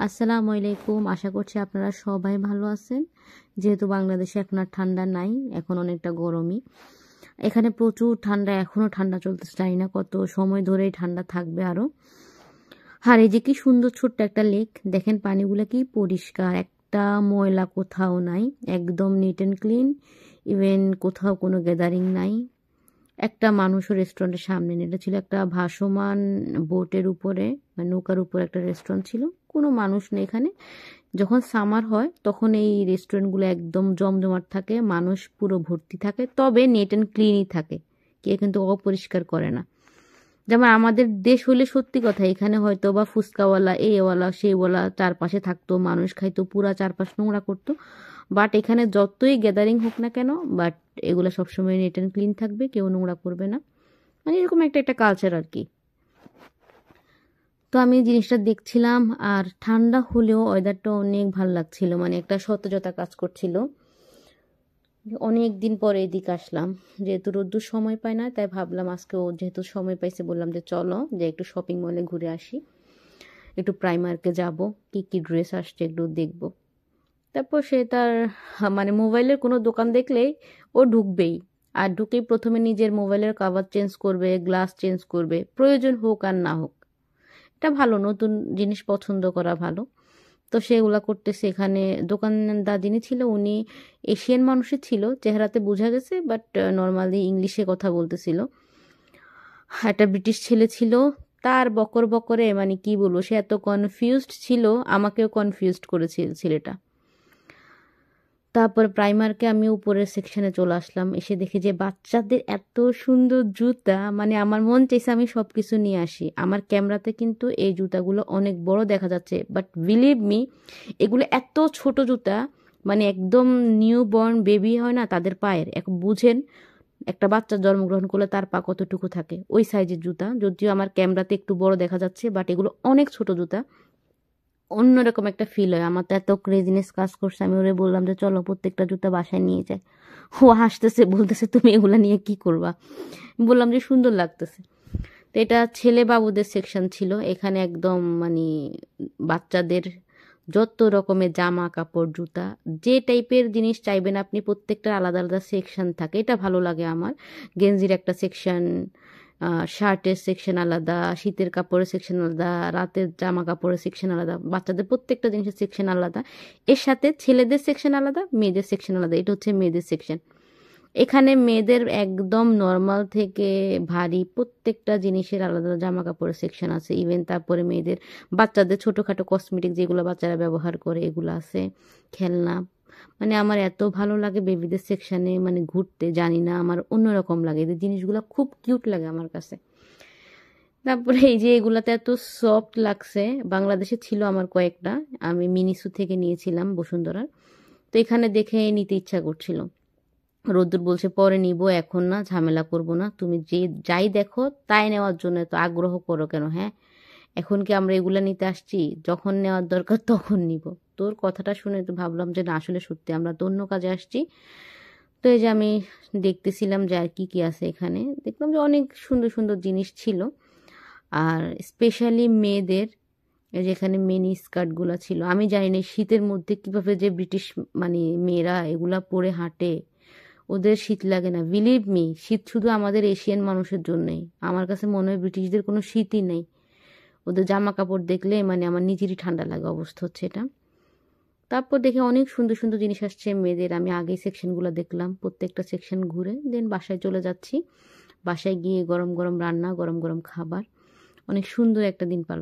আসসালামু আলাইকুম। আশা করছি আপনারা সবাই ভালো আছেন। যেহেতু বাংলাদেশে এখন আর ঠান্ডা নাই, এখন অনেকটা গরমই। এখানে প্রচুর ঠান্ডা, এখনও ঠান্ডা চলতেছে, জানি না কত সময় ধরেই ঠান্ডা থাকবে আরও। আর এই যে কি সুন্দর ছোট্ট একটা লেক, দেখেন পানিগুলো কি পরিষ্কার, একটা ময়লা কোথাও নাই, একদম নিট অ্যান্ড ক্লিন। ইভেন কোথাও কোনো গ্যাদারিং নাই। একটা মানুষও রেস্টুরেন্টের সামনে নেই, এটা ছিল একটা ভাসমান বোটের উপরে, মানে নৌকার উপরে একটা রেস্টুরেন্ট ছিল, কোনো মানুষ নেই এখানে। যখন সামার হয় তখন এই রেস্টুরেন্টগুলো একদম জমজমাট থাকে, মানুষ পুরো ভর্তি থাকে, তবে নেট অ্যান্ড ক্লিনই থাকে, কে কিন্তু অপরিষ্কার করে না। যেমন আমাদের দেশ হইলে সত্যি কথা এখানে হয়তো বা ফুচকাওয়ালা এইওয়ালা সেইওয়ালা চারপাশে থাকতো, মানুষ খাইতো, পুরা চারপাশ নোংরা করতো। বাট এখানে যতই গ্যাদারিং হোক না কেন, বাট এগুলো সবসময় নেট অ্যান্ড ক্লিন থাকবে, কেউ নোংরা করবে না। মানে এরকম একটা কালচার আর কি। তো আমি জিনিসটা দেখছিলাম, আর ঠান্ডা হলেও ওয়েদারটা অনেক ভালো লাগছিল, মানে একটা সতেজতা কাজ করছিল। অনেক দিন পরে এদিকে আসলাম, যেহেতু রোদ্দুর সময় পায় না, তাই ভাবলাম আজকে ও যেহেতু সময় পাইছে, বললাম যে চলো যে একটু শপিং মলে ঘুরে আসি, একটু প্রাইমার্কে যাব, কি কি ড্রেস আসছে একটু দেখব। তারপর সে তার মানে মোবাইলের কোনো দোকান দেখলেই ও ঢুকবেই, আর ঢুকেই প্রথমে নিজের মোবাইলের কভার চেঞ্জ করবে, গ্লাস চেঞ্জ করবে, প্রয়োজন হোক আর না হোক। এটা ভালো, নতুন জিনিস পছন্দ করা ভালো। তো সেগুলা করতেছে এখানে। দোকানদার যিনি ছিল উনি এশিয়ান মানুষই ছিল, চেহারাতে বোঝা গেছে, বাট নর্মালি ইংলিশে কথা বলতেছিল। একটা ব্রিটিশ ছেলে ছিল, তার বকর বকরে মানে কি বলবো, সে এত কনফিউজড ছিল, আমাকেও কনফিউজড করেছিল ছেলেটা। তারপর প্রাইমারকে আমি উপরের সেকশনে চলে আসলাম, এসে দেখি যে বাচ্চাদের এত সুন্দর জুতা, মানে আমার মন চাইছে আমি সব কিছু নিয়ে আসি। আমার ক্যামেরাতে কিন্তু এই জুতাগুলো অনেক বড় দেখা যাচ্ছে, বাট বিলিভ মি, এগুলো এত ছোট জুতা, মানে একদম নিউ বর্ন বেবি হয় না তাদের পায়ের, এক বুঝেন একটা বাচ্চা জন্মগ্রহণ করলে তার পা কতটুকু থাকে, ওই সাইজের জুতা। যদিও আমার ক্যামেরাতে একটু বড় দেখা যাচ্ছে, বাট এগুলো অনেক ছোট জুতা। অন্যরকম একটা ফিল হয়। আমার তো এত ক্রেজিনেস কাজ করছে, আমি ওরে বললাম যে চলো প্রত্যেকটা জুতা বাসায় নিয়ে যাই। ও হাসতেছে, বলতেছে তুমি এগুলা নিয়ে কি করবা। বললাম যে সুন্দর লাগতেছে। তো এটা ছেলে বাবুদের সেকশন ছিল, এখানে একদম মানে বাচ্চাদের যত রকমের জামা কাপড় জুতা, যে টাইপের জিনিস চাইবেন আপনি, প্রত্যেকটা আলাদা আলাদা সেকশন থাকে, এটা ভালো লাগে আমার। গেঞ্জির একটা সেকশন, শার্টের সেকশন আলাদা, শীতের কাপড়ের সেকশন আলাদা, রাতের জামা কাপড়ের সেকশন আলাদা, বাচ্চাদের প্রত্যেকটা জিনিসের সেকশন আলাদা। এর সাথে ছেলেদের সেকশন আলাদা, মেয়েদের সেকশন আলাদা। এটা হচ্ছে মেয়েদের সেকশন। এখানে মেয়েদের একদম নর্মাল থেকে ভারী প্রত্যেকটা জিনিসের আলাদা জামা কাপড়ের সেকশন আছে। ইভেন তারপরে মেয়েদের বাচ্চাদের ছোটোখাটো কসমেটিক যেগুলো বাচ্চারা ব্যবহার করে এগুলো আছে, খেলনা। মানে আমার এত ভালো লাগে বেবিদের সেকশানে মানে ঘুরতে, জানি না আমার অন্যরকম লাগে, এদের জিনিসগুলো খুব কিউট লাগে আমার কাছে। তারপরে এই যে এগুলাতে এত সফট লাগছে, বাংলাদেশে ছিল আমার কয়েকটা, আমি মিনিসু থেকে নিয়েছিলাম বসুন্ধরার। তো এখানে দেখে নিতে ইচ্ছা করছিল। রোদ্দুর বলছে পরে নিব, এখন না, ঝামেলা করব না, তুমি যে যাই দেখো তাই নেওয়ার জন্য তো আগ্রহ করো কেন? হ্যাঁ, এখন কি আমরা এগুলা নিতে আসছি? যখন নেওয়ার দরকার তখন নিব। তোর কথাটা শুনে তো ভাবলাম যে না, আসলে সত্যি আমরা তো অন্য কাজে আসছি। তো এই যে আমি দেখতেছিলাম যে আর কি কি আছে এখানে, দেখলাম যে অনেক সুন্দর সুন্দর জিনিস ছিল। আর স্পেশালি মেয়েদের, এই যে এখানে মিনি স্কার্টগুলো ছিল, আমি জানি না শীতের মধ্যে কীভাবে যে ব্রিটিশ মানে মেয়েরা এগুলা পরে হাঁটে, ওদের শীত লাগে না। বিলিভ মি, শীত শুধু আমাদের এশিয়ান মানুষের জন্যই। আমার কাছে মনে হয় ব্রিটিশদের কোনো শীতই নেই। ওদের জামা কাপড় দেখলে মানে আমার নিজেরই ঠান্ডা লাগে, অবস্থা হচ্ছে এটা। তারপর দেখে অনেক সুন্দর সুন্দর জিনিস আসছে মেয়েদের, আমি আগেই সেকশনগুলো দেখলাম, প্রত্যেকটা সেকশন ঘুরে দেন বাসায় চলে যাচ্ছি। বাসায় গিয়ে গরম গরম রান্না, গরম গরম খাবার, অনেক সুন্দর একটা দিন পার